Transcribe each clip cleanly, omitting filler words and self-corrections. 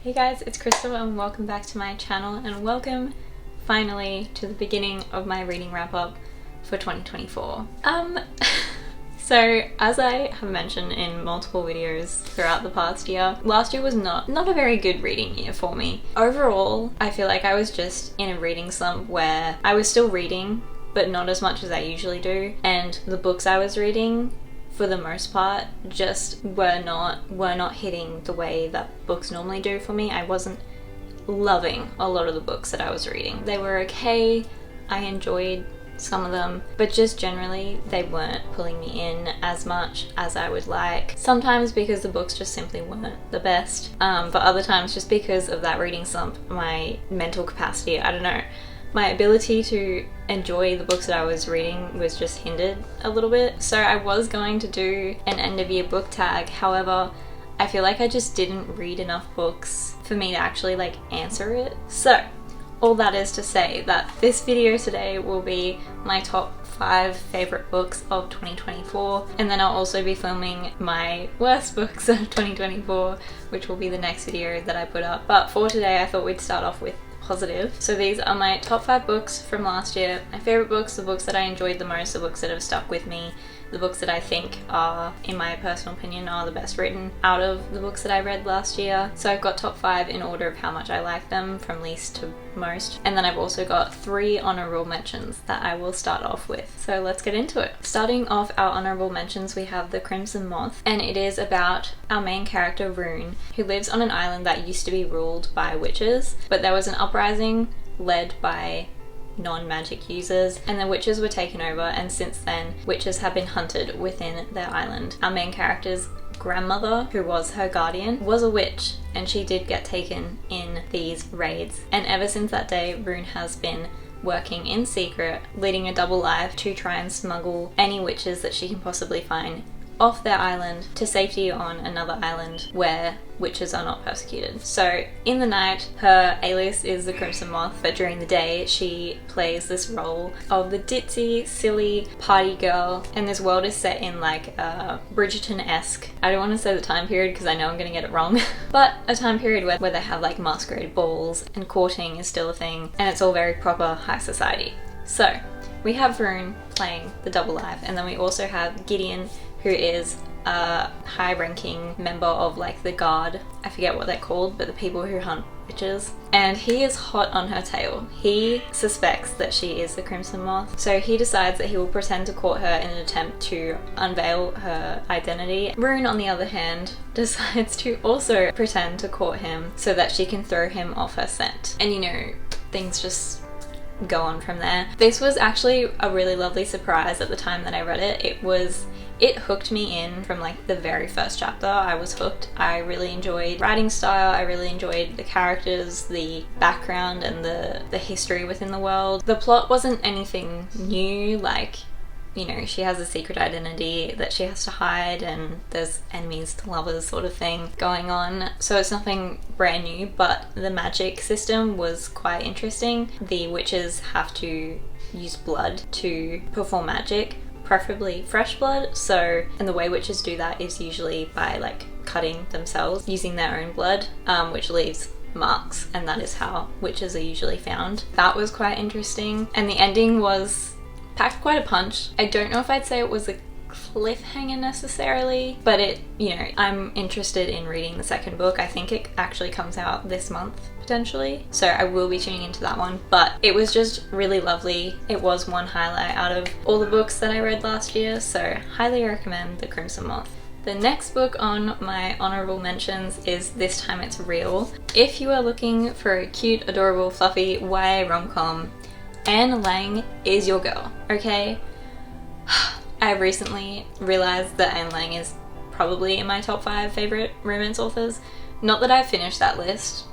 Hey guys, it's Crystal and welcome back to my channel, and welcome finally to the beginning of my reading wrap up for 2024. So as I have mentioned in multiple videos throughout the past year, last year was not a very good reading year for me. Overall, I feel like I was just in a reading slump where I was still reading, but not as much as I usually do, and the books I was reading for the most part just were not hitting the way that books normally do for me. I wasn't loving a lot of the books that I was reading. They were okay, I enjoyed some of them, but just generally they weren't pulling me in as much as I would like. Sometimes because the books just simply weren't the best, but other times just because of that reading slump, my mental capacity, I don't know, my ability to enjoy the books that I was reading was just hindered a little bit. So I was going to do an end of year book tag, however I feel like I just didn't read enough books for me to actually like answer it. So all that is to say that this video today will be my top 5 favourite books of 2024, and then I'll also be filming my worst books of 2024, which will be the next video that I put up. But for today I thought we'd start off with positive. So these are my top 5 books from last year, my favourite books, the books that I enjoyed the most, the books that have stuck with me, the books that I think are, in my personal opinion, are the best written out of the books that I read last year. So I've got top 5 in order of how much I like them, from least to most. And then I've also got 3 honourable mentions that I will start off with. So let's get into it. Starting off our honourable mentions, we have The Crimson Moth, and it is about our main character Rune, who lives on an island that used to be ruled by witches, but there was an uprising led by non-magic users, and the witches were taken over, and since then witches have been hunted within their island. Our main character's grandmother, who was her guardian, was a witch, and she did get taken in these raids, and ever since that day Rune has been working in secret, leading a double life to try and smuggle any witches that she can possibly find off their island to safety on another island where witches are not persecuted. So in the night, her alias is the Crimson Moth, but during the day she plays this role of the ditzy, silly party girl, and this world is set in like a Bridgerton-esque, I don't want to say the time period because I know I'm going to get it wrong, but a time period where they have like masquerade balls and courting is still a thing, and it's all very proper high society. So we have Rune playing the double life, and then we also have Gideon, who is a high-ranking member of like the guard. I forget what they're called, but the people who hunt witches. And he is hot on her tail. He suspects that she is the Crimson Moth, so he decides that he will pretend to court her in an attempt to unveil her identity. Rune, on the other hand, decides to also pretend to court him so that she can throw him off her scent. And you know, things just go on from there. This was actually a really lovely surprise at the time that I read it. It hooked me in from like the very first chapter. I was hooked. I really enjoyed writing style, I really enjoyed the characters, the background, and the history within the world. The plot wasn't anything new, like, you know, she has a secret identity that she has to hide, and there's enemies to lovers sort of thing going on. So it's nothing brand new, but the magic system was quite interesting. The witches have to use blood to perform magic, preferably fresh blood. And the way witches do that is usually by like cutting themselves using their own blood, which leaves marks, and that is how witches are usually found. That was quite interesting, and the ending was packed quite a punch. I don't know if I'd say it was a cliffhanger necessarily, but it, you know, I'm interested in reading the second book. I think it actually comes out this month potentially, so I will be tuning into that one. But it was just really lovely. It was one highlight out of all the books that I read last year, so highly recommend The Crimson Moth. The next book on my honourable mentions is This Time It's Real. If you are looking for a cute, adorable, fluffy YA rom-com, Anne Lang is your girl, okay? I recently realised that Anne Lang is probably in my top 5 favourite romance authors. Not that I've finished that list.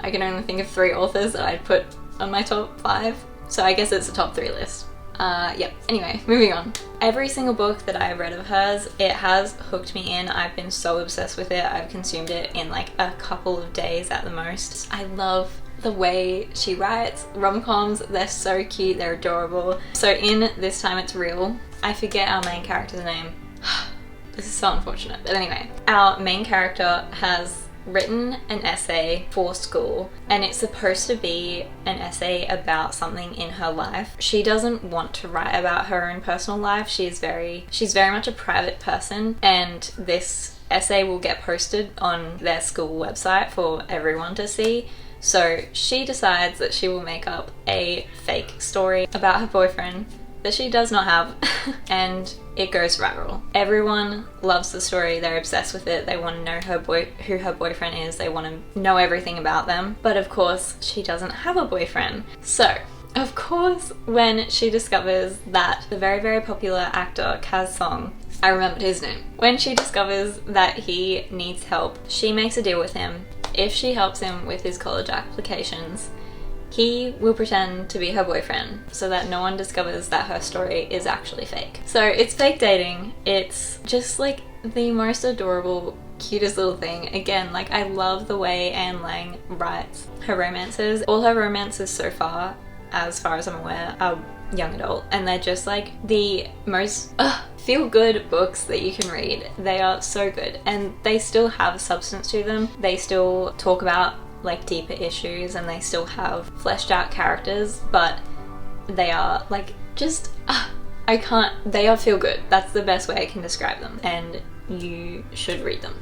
I can only think of 3 authors that I'd put on my top 5, so I guess it's a top 3 list. Yep. Anyway, moving on. Every single book that I've read of hers, it has hooked me in. I've been so obsessed with it. I've consumed it in like a couple of days at the most. I love the way she writes rom-coms. They're so cute, they're adorable. So in This Time It's Real, I forget our main character's name. This is so unfortunate. But anyway, our main character has written an essay for school, and it's supposed to be an essay about something in her life. She doesn't want to write about her own personal life. She's very much a private person, and this essay will get posted on their school website for everyone to see. So she decides that she will make up a fake story about her boyfriend that she does not have and it goes viral. Everyone loves the story, they're obsessed with it, they want to know who her boyfriend is, they want to know everything about them. But of course, she doesn't have a boyfriend. So, of course, when she discovers that the very, very popular actor Kaz Song, I remembered his name, when she discovers that he needs help, she makes a deal with him. If she helps him with his college applications, he will pretend to be her boyfriend so that no one discovers that her story is actually fake. So it's fake dating. It's just like the most adorable, cutest little thing. Again, like, I love the way Anne Lang writes her romances. All her romances so far as I'm aware, are young adult, and they're just like the most feel-good books that you can read. They are so good, and they still have substance to them. They still talk about like deeper issues, and they still have fleshed out characters, but they are like just they are feel good. That's the best way I can describe them, and you should read them.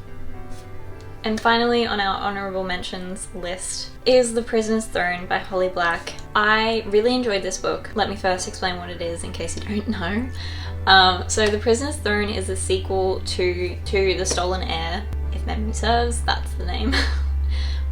And finally, on our honourable mentions list is The Prisoner's Throne by Holly Black. I really enjoyed this book. Let me first explain what it is in case you don't know. So The Prisoner's Throne is a sequel to The Stolen Heir, if memory serves, that's the name,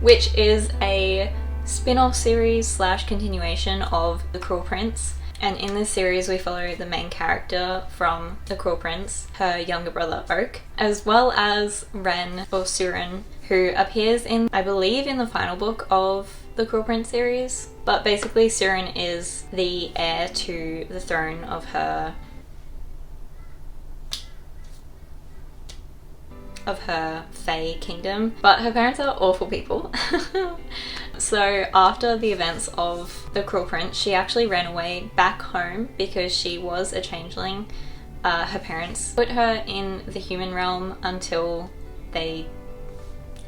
which is a spin-off series / continuation of The Cruel Prince. And in this series we follow the main character from The Cruel Prince, her younger brother Oak, as well as Ren, or Surin, who appears in, I believe, in the final book of the Cruel Prince series. But basically Surin is the heir to the throne of her Fae kingdom, but her parents are awful people. So after the events of The Cruel Prince, she actually ran away back home because she was a changeling. Her parents put her in the human realm until they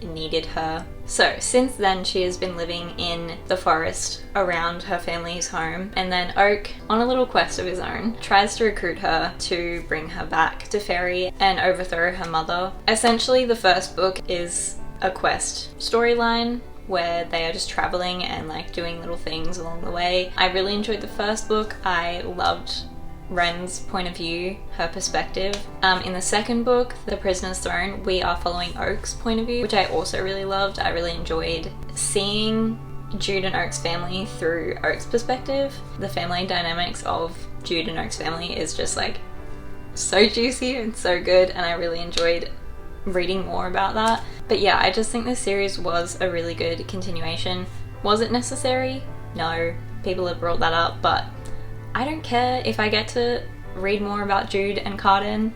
needed her. So since then she has been living in the forest around her family's home, and then Oak, on a little quest of his own, tries to recruit her to bring her back to Fairy and overthrow her mother. Essentially the first book is a quest storyline where they are just traveling and like doing little things along the way. I really enjoyed the first book. I loved Ren's point of view, her perspective. In the second book, The Prisoner's Throne, we are following Oak's point of view, which I also really loved. I really enjoyed seeing Jude and Oak's family through Oak's perspective. The family dynamics of Jude and Oak's family is just like so juicy and so good, and I really enjoyed reading more about that. But yeah, I just think this series was a really good continuation. Was it necessary? No, people have brought that up, but I don't care if I get to read more about Jude and Carden.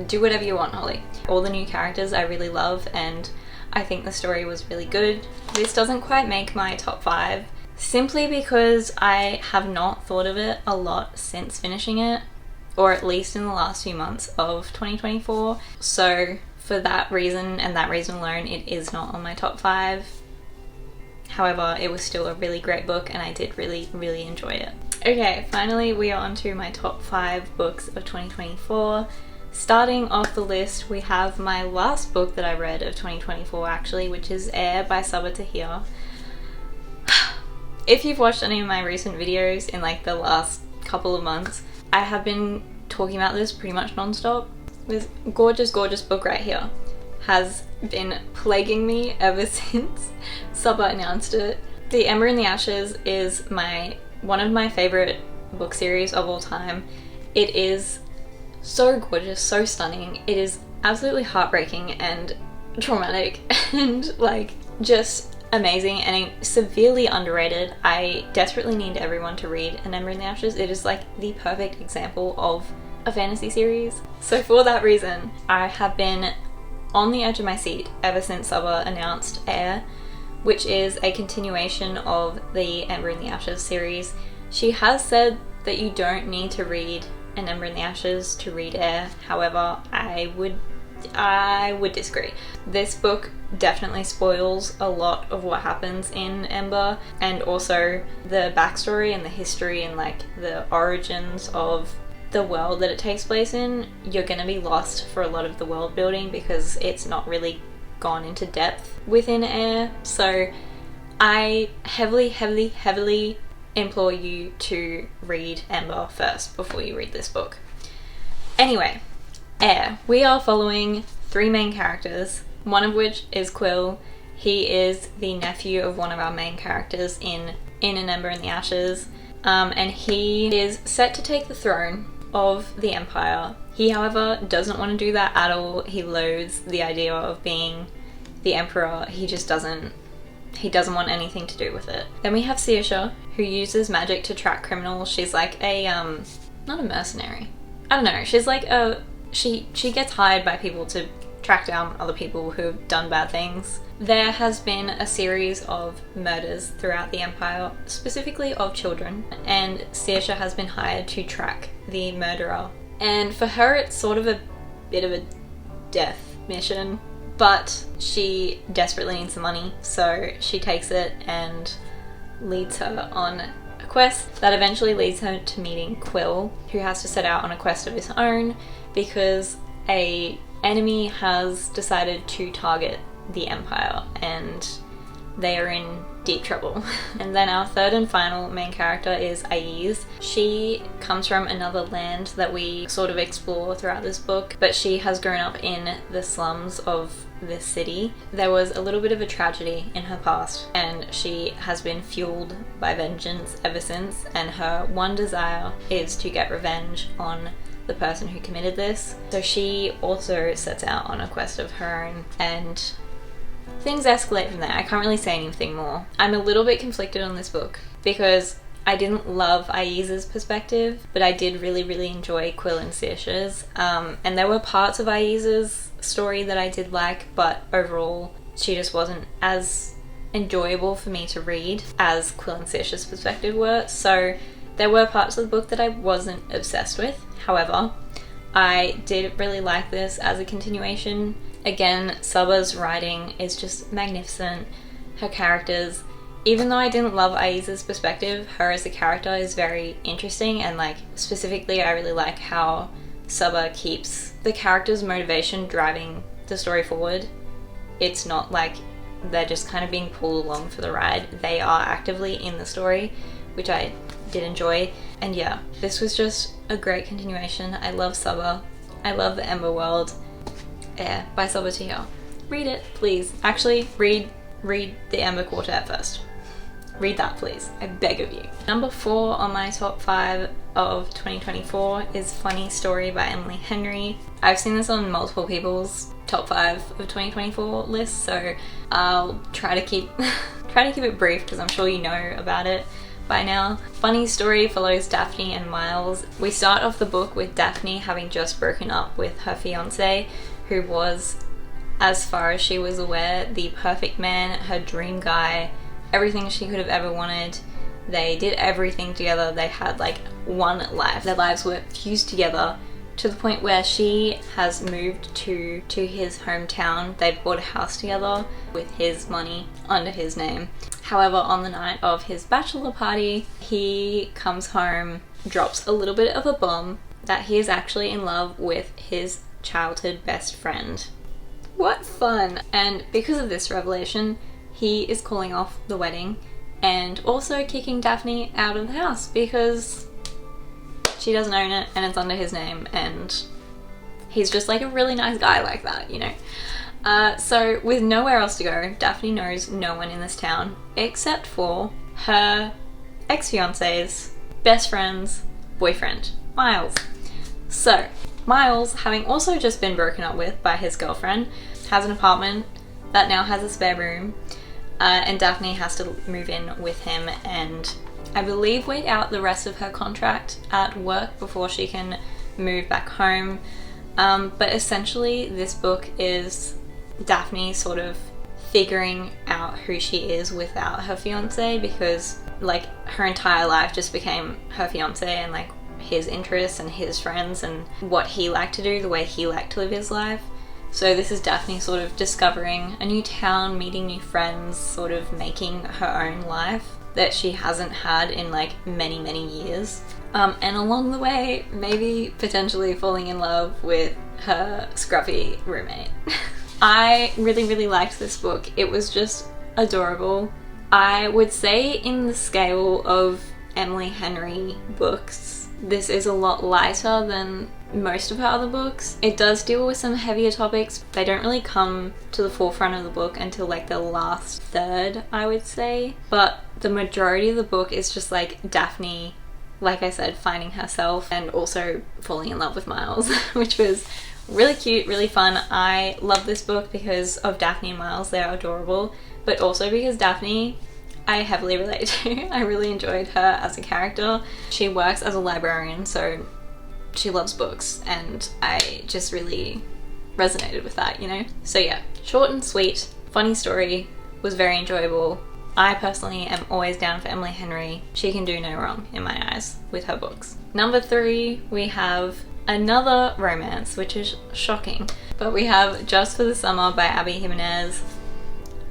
Do whatever you want, Holly. All the new characters I really love, and I think the story was really good. This doesn't quite make my top 5, simply because I have not thought of it a lot since finishing it, or at least in the last few months of 2024. So for that reason, and that reason alone, it is not on my top 5. However, it was still a really great book, and I did really, really enjoy it. Okay, finally we are on to my top 5 books of 2024. Starting off the list, we have my last book that I read of 2024 actually, which is Heir by Sabaa Tahir. If you've watched any of my recent videos in like the last couple of months, I have been talking about this pretty much non-stop. This gorgeous, gorgeous book right here has been plaguing me ever since Sabaa announced it. The Ember in the Ashes is one of my favorite book series of all time. It is so gorgeous, so stunning. It is absolutely heartbreaking and traumatic and like just amazing and severely underrated. I desperately need everyone to read An Ember in the Ashes. It is like the perfect example of a fantasy series. So for that reason, I have been on the edge of my seat ever since Sabaa announced Heir, which is a continuation of the Ember in the Ashes series. She has said that you don't need to read An Ember in the Ashes to read Heir. However, I would I would disagree. This book definitely spoils a lot of what happens in Ember, and also the backstory and the history and like the origins of the world that it takes place in. You're gonna be lost for a lot of the world building because it's not really gone into depth within Heir. So I heavily implore you to read Ember first before you read this book. Anyway, Heir. We are following 3 main characters, one of which is Quill. He is the nephew of one of our main characters in An Ember in the Ashes, and he is set to take the throne of the Empire. He, however, doesn't want to do that at all. He loathes the idea of being the Emperor. He doesn't want anything to do with it. Then we have Saoirse, who uses magic to track criminals. She's like a, not a mercenary. I don't know, she's like a, she gets hired by people to track down other people who have done bad things. There has been a series of murders throughout the Empire, specifically of children, and Saoirse has been hired to track the murderer. And for her, it's sort of a bit of a death mission, but she desperately needs the money, so she takes it and leads her on a quest that eventually leads her to meeting Quill, who has to set out on a quest of his own because a enemy has decided to target the Empire and they are in deep trouble. And then our third and final main character is Heir. She comes from another land that we sort of explore throughout this book, but she has grown up in the slums of this city. There was a little bit of a tragedy in her past and she has been fueled by vengeance ever since, and her one desire is to get revenge on the person who committed this. So she also sets out on a quest of her own, and things escalate from there. I can't really say anything more. I'm a little bit conflicted on this book because I didn't love Heir's perspective, but I did really enjoy Quill and Saoirse's. And there were parts of Heir's story that I did like, but overall she just wasn't as enjoyable for me to read as Quill and Saoirse's perspective were. So there were parts of the book that I wasn't obsessed with. However, I did really like this as a continuation. Again, Sabaa's writing is just magnificent. Her characters, even though I didn't love Heir's perspective, her as a character is very interesting, and like specifically I really like how Sabaa keeps the character's motivation driving the story forward. It's not like they're just kind of being pulled along for the ride. They are actively in the story, which I did enjoy. And yeah, this was just a great continuation. I love Sabaa. I love the Ember world. Heir by Sabaa Tahir. Read it, please. Actually, read the Ember Quartet first. Read that, please. I beg of you. Number 4 on my top 5 of 2024 is Funny Story by Emily Henry. I've seen this on multiple people's top 5 of 2024 lists, so I'll try to keep it brief because I'm sure you know about it by now. Funny Story follows Daphne and Miles. We start off the book with Daphne having just broken up with her fiance, who was, as far as she was aware, the perfect man, her dream guy, everything she could have ever wanted. They did everything together. They had like one life. Their lives were fused together to the point where she has moved to his hometown. They've bought a house together with his money under his name. However, on the night of his bachelor party, he comes home, drops a little bit of a bomb that he is actually in love with his childhood best friend. What fun! And because of this revelation, he is calling off the wedding and also kicking Daphne out of the house because she doesn't own it and it's under his name, and he's just like a really nice guy like that, you know. So with nowhere else to go, Daphne knows no one in this town except for her ex-fiance's best friend's boyfriend, Miles. So Miles, having also just been broken up with by his girlfriend, has an apartment that now has a spare room, and Daphne has to move in with him and I believe wait out the rest of her contract at work before she can move back home. But essentially this book is Daphne sort of figuring out who she is without her fiance, because like her entire life just became her fiance and like his interests and his friends and what he liked to do, the way he liked to live his life. So this is Daphne sort of discovering a new town, meeting new friends, sort of making her own life that she hasn't had in like many years. And along the way, maybe potentially falling in love with her scruffy roommate. I really liked this book. It was just adorable. I would say in the scale of Emily Henry books, this is a lot lighter than most of her other books. It does deal with some heavier topics. They don't really come to the forefront of the book until like the last third, I would say. But the majority of the book is just like Daphne, like I said, finding herself and also falling in love with Miles, which was really cute, really fun. I love this book because of Daphne and Miles. They're adorable, but also because Daphne, I heavily relate to. I really enjoyed her as a character. She works as a librarian, so she loves books, and I just really resonated with that, you know? So yeah, short and sweet, funny story, was very enjoyable. I personally am always down for Emily Henry. She can do no wrong in my eyes with her books. Number 3, we have another romance, which is shocking, but we have Just for the Summer by Abby Jiminez.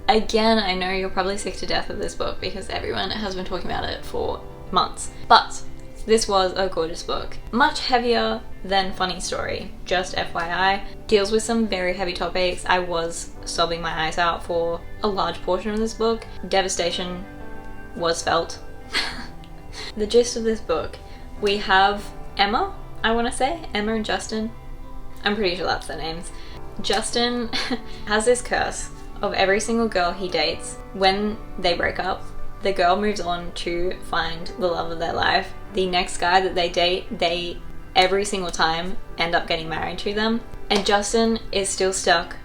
Again, I know you're probably sick to death of this book because everyone has been talking about it for months, but this was a gorgeous book. Much heavier than Funny Story, just FYI. Deals with some very heavy topics. I was sobbing my eyes out for a large portion of this book. Devastation was felt. The gist of this book, we have Emma, I want to say, Emma and Justin. I'm pretty sure that's their names. Justin has this curse of every single girl he dates, when they break up, the girl moves on to find the love of their life. The next guy that they date, they every single time end up getting married to them. And Justin is still stuck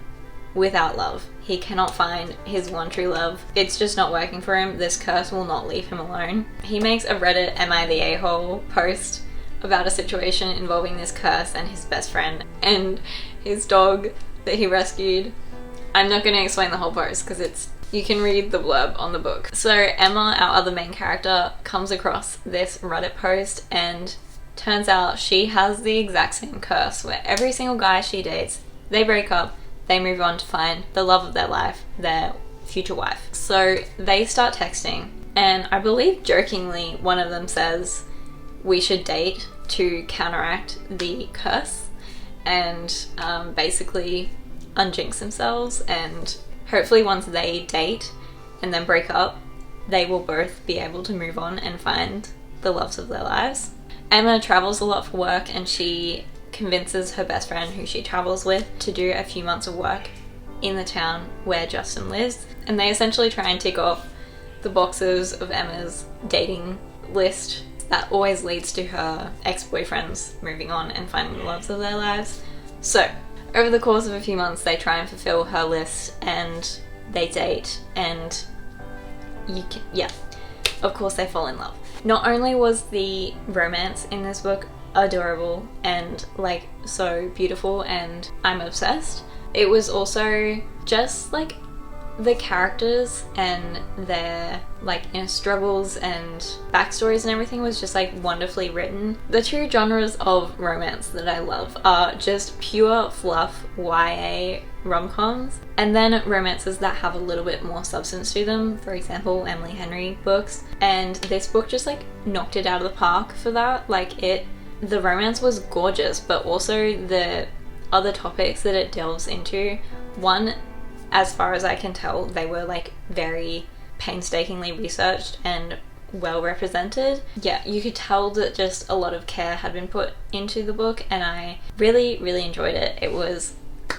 without love. He cannot find his one true love. It's just not working for him. This curse will not leave him alone. He makes a Reddit "Am I the A-hole" post about a situation involving this curse and his best friend and his dog that he rescued. I'm not going to explain the whole post because you can read the blurb on the book. So Emma, our other main character, comes across this Reddit post, and turns out she has the exact same curse where every single guy she dates, they break up, they move on to find the love of their life, their future wife. So they start texting, and I believe jokingly one of them says we should date to counteract the curse and basically unjinx themselves, and hopefully once they date and then break up, they will both be able to move on and find the loves of their lives. Emma travels a lot for work, and she convinces her best friend, who she travels with, to do a few months of work in the town where Justin lives, and they essentially try and tick off the boxes of Emma's dating list that always leads to her ex-boyfriends moving on and finding the loves of their lives. So over the course of a few months, they try and fulfill her list, and they date, and of course they fall in love. Not only was the romance in this book adorable and like so beautiful and I'm obsessed, it was also just like the characters and their like inner struggles and backstories and everything was just like wonderfully written. The two genres of romance that I love are just pure fluff YA rom-coms, and then romances that have a little bit more substance to them, for example Emily Henry books, and this book just like knocked it out of the park for that. Like the romance was gorgeous, but also the other topics that it delves into, one, as far as I can tell, they were like very painstakingly researched and well represented. Yeah, you could tell that just a lot of care had been put into the book, and I really enjoyed it. It was,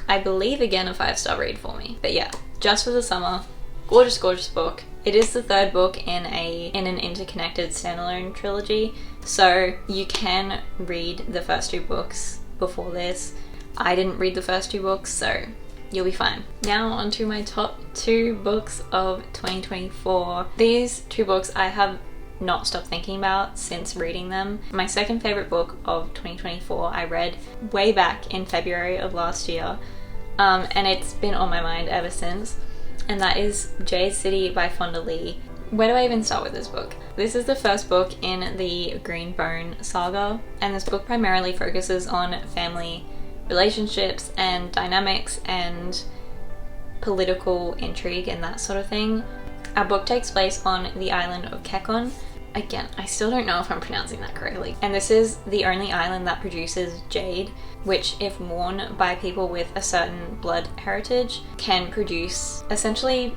I believe, again a 5-star read for me. But yeah, Just for the Summer, gorgeous book. It is the third book in an interconnected standalone trilogy, so you can read the first 2 books before this. I didn't read the first 2 books, so you'll be fine. Now on to my top 2 books of 2024. These 2 books I have not stopped thinking about since reading them. My second favorite book of 2024 I read way back in February of last year, and it's been on my mind ever since, and that is Jade City by Fonda. Where do I even start with this book? This is the first book in the Green Bone saga, and this book primarily focuses on family relationships and dynamics and political intrigue and that sort of thing. Our book takes place on the island of Kekon. Again, I still don't know if I'm pronouncing that correctly. And this is the only island that produces jade, which if worn by people with a certain blood heritage can produce essentially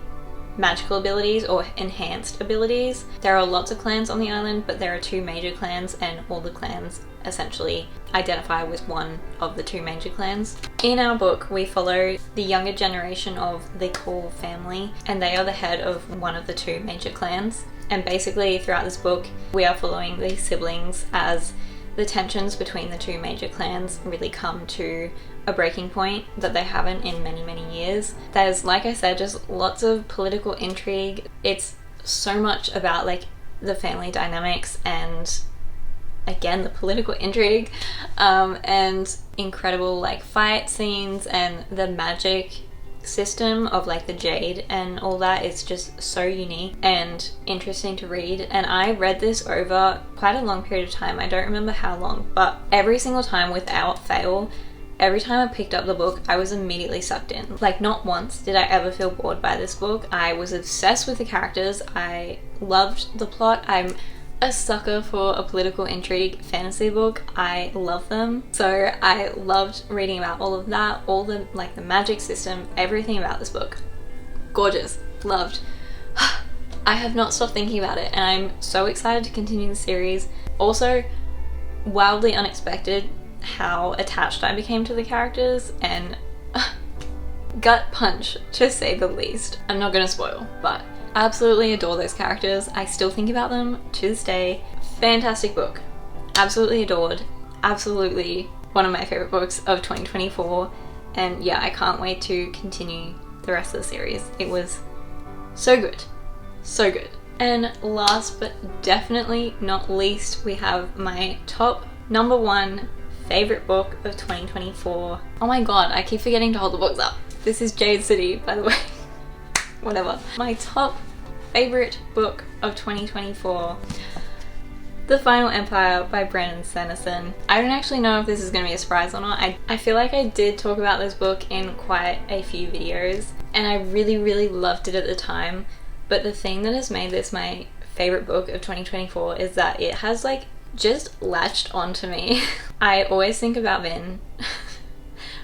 magical abilities or enhanced abilities. There are lots of clans on the island, but there are 2 major clans and all the clans essentially identify with one of the 2 major clans. In our book, we follow the younger generation of the Call family, and they are the head of one of the 2 major clans. And basically throughout this book, we are following these siblings as the tensions between the 2 major clans really come to a breaking point that they haven't in many, many years. There's, like I said, just lots of political intrigue. It's so much about like the family dynamics and again the political intrigue, and incredible like fight scenes, and the magic system of like the jade and all that is just so unique and interesting to read. And I read this over quite a long period of time. I don't remember how long, but every single time without fail, every time I picked up the book, I was immediately sucked in. Like not once did I ever feel bored by this book. I was obsessed with the characters. I loved the plot. I'm a sucker for a political intrigue fantasy book. I love them. So I loved reading about all of that, all the like the magic system, everything about this book. Gorgeous. Loved. I have not stopped thinking about it, and I'm so excited to continue the series. Also, wildly unexpected how attached I became to the characters, and gut punch to say the least. I'm not gonna spoil, but absolutely adore those characters. I still think about them to this day. Fantastic book. Absolutely adored. Absolutely one of my favorite books of 2024. And yeah, I can't wait to continue the rest of the series. It was so good. So good. And last but definitely not least, we have my top number 1 favorite book of 2024. Oh my god, I keep forgetting to hold the books up. This is Jade City, by the way. Whatever. My top favorite book of 2024, The Final Empire by Brandon Sanderson. I don't actually know if this is going to be a surprise or not. I feel like I did talk about this book in quite a few videos, and I really loved it at the time. But the thing that has made this my favorite book of 2024 is that it has like just latched onto me. I always think about Vin,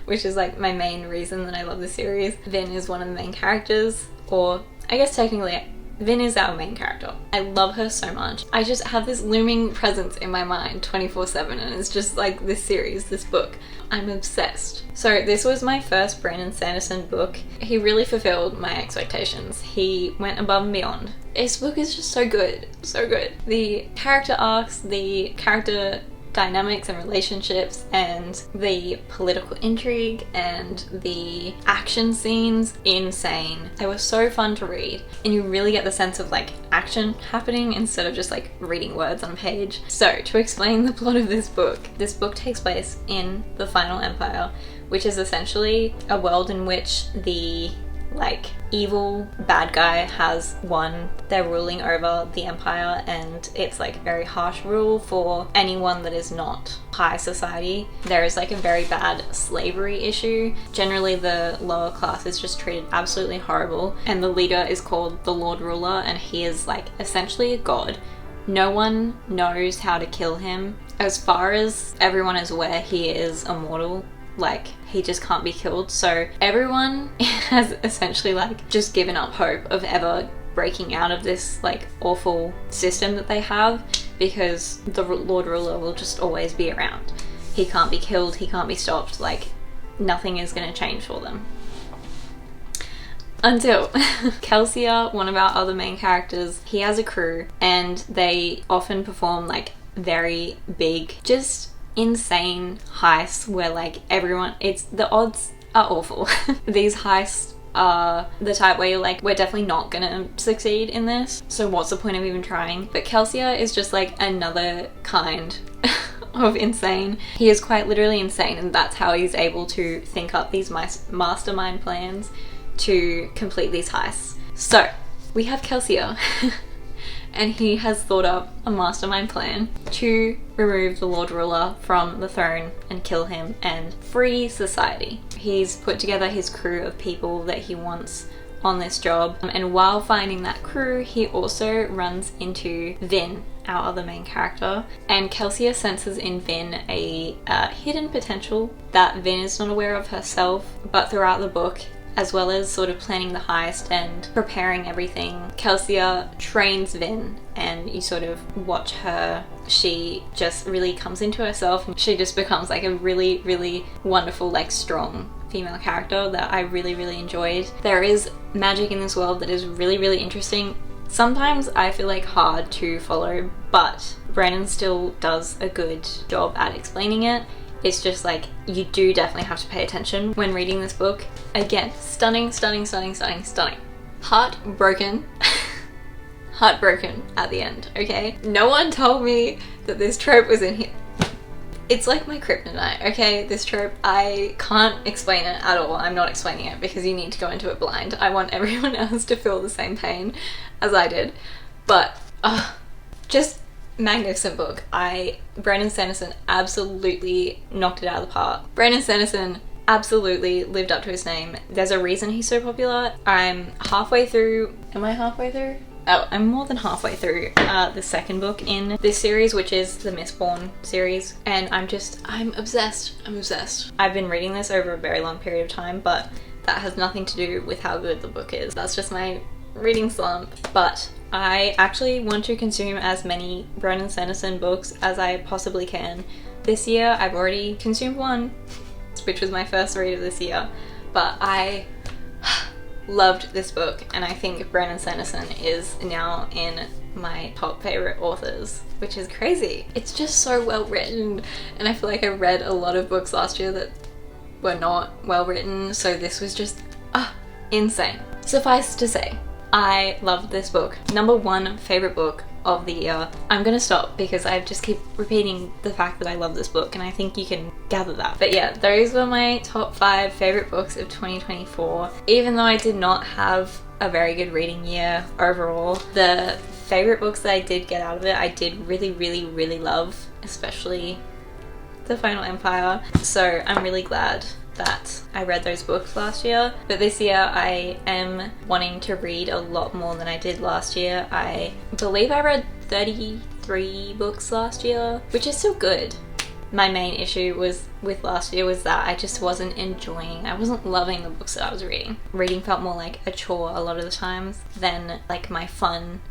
which is like my main reason that I love the series. Vin is one of the main characters, or I guess technically Vin is our main character. I love her so much. I just have this looming presence in my mind 24/7, and it's just like this series, this book. I'm obsessed. So this was my first Brandon Sanderson book. He really fulfilled my expectations. He went above and beyond. This book is just so good, so good. The character arcs, the character dynamics and relationships, and the political intrigue and the action scenes, insane. They were so fun to read, and you really get the sense of like action happening instead of just like reading words on a page. So to explain the plot of this book takes place in the Final Empire, which is essentially a world in which the like evil bad guy has won. They're ruling over the empire, and it's like very harsh rule for anyone that is not high society. There is like a very bad slavery issue. Generally the lower class is just treated absolutely horrible, and the leader is called the Lord Ruler, and he is like essentially a god. No one knows how to kill him. As far as everyone is aware, he is immortal. Like, he just can't be killed. So everyone has essentially like just given up hope of ever breaking out of this like awful system that they have, because the Lord Ruler will just always be around. He can't be killed, he can't be stopped, like nothing is going to change for them. Until Kelsier, one of our other main characters, he has a crew, and they often perform like very big, just insane heists where like everyone, the odds are awful. These heists are the type where you're like, we're definitely not gonna succeed in this, so what's the point of even trying? But Kelsier is just like another kind of insane. He is quite literally insane, and that's how he's able to think up these mastermind plans to complete these heists. So we have Kelsier and he has thought up a mastermind plan to remove the Lord Ruler from the throne and kill him and free society. He's put together his crew of people that he wants on this job, and while finding that crew, he also runs into Vin, our other main character, and Kelsier senses in Vin a hidden potential that Vin is not aware of herself. But throughout the book, as well as sort of planning the heist and preparing everything, Kelsier trains Vin, and you sort of watch her. She just really comes into herself, and she just becomes like a really, really wonderful, like strong female character that I really, really enjoyed. There is magic in this world that is really, really interesting. Sometimes I feel like hard to follow, but Brandon still does a good job at explaining it. It's just like, you do definitely have to pay attention when reading this book. Again, stunning, stunning, stunning, stunning, stunning. Heartbroken. Heartbroken at the end, okay? No one told me that this trope was in here. It's like my kryptonite, okay? This trope, I can't explain it at all. I'm not explaining it because you need to go into it blind. I want everyone else to feel the same pain as I did. But, just magnificent book. Brandon Sanderson absolutely knocked it out of the park. Brandon Sanderson absolutely lived up to his name. There's a reason he's so popular. I'm halfway through. Am I halfway through? Oh, I'm more than halfway through the second book in this series, which is the Mistborn series, and I'm obsessed. I'm obsessed. I've been reading this over a very long period of time, but that has nothing to do with how good the book is. That's just my reading slump. But I actually want to consume as many Brandon Sanderson books as I possibly can. This year, I've already consumed one, which was my first read of this year, but I loved this book, and I think Brandon Sanderson is now in my top favorite authors, which is crazy. It's just so well written, and I feel like I read a lot of books last year that were not well written, so this was just insane. Suffice to say, I loved this book. Number one favorite book of the year. I'm gonna stop because I just keep repeating the fact that I love this book, and I think you can gather that. But yeah, those were my top 5 favorite books of 2024. Even though I did not have a very good reading year overall, the favorite books that I did get out of it, I did really, really, really love, especially The Final Empire. So I'm really glad that I read those books last year. But this year I am wanting to read a lot more than I did last year. I believe I read 33 books last year, which is still good. My main issue with last year was that I just wasn't loving the books that I was reading. Reading felt more like a chore a lot of the times than like my fun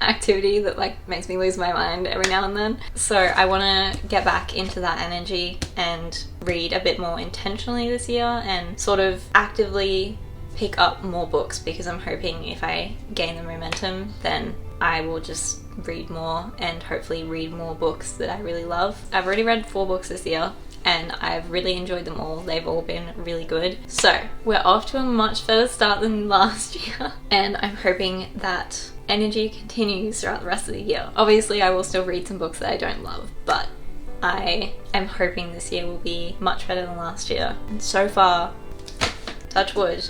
activity that like makes me lose my mind every now and then. So I want to get back into that energy and read a bit more intentionally this year and sort of actively pick up more books, because I'm hoping if I gain the momentum, then I will just read more and hopefully read more books that I really love. I've already read 4 books this year and I've really enjoyed them all. They've all been really good. So we're off to a much better start than last year, and I'm hoping that energy continues throughout the rest of the year. Obviously I will still read some books that I don't love, but I am hoping this year will be much better than last year. And so far, touch wood,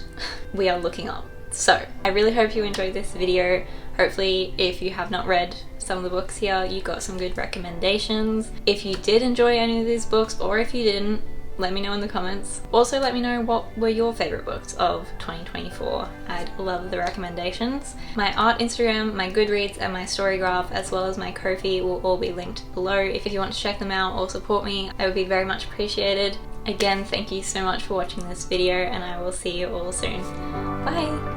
we are looking up. So I really hope you enjoyed this video. Hopefully if you have not read some of the books here, you got some good recommendations. If you did enjoy any of these books, or if you didn't, let me know in the comments. Also let me know what were your favorite books of 2024. I'd love the recommendations. My art Instagram, my Goodreads, and my Storygraph, as well as my Ko-fi, will all be linked below. If you want to check them out or support me, I would be very much appreciated. Again, thank you so much for watching this video, and I will see you all soon. Bye!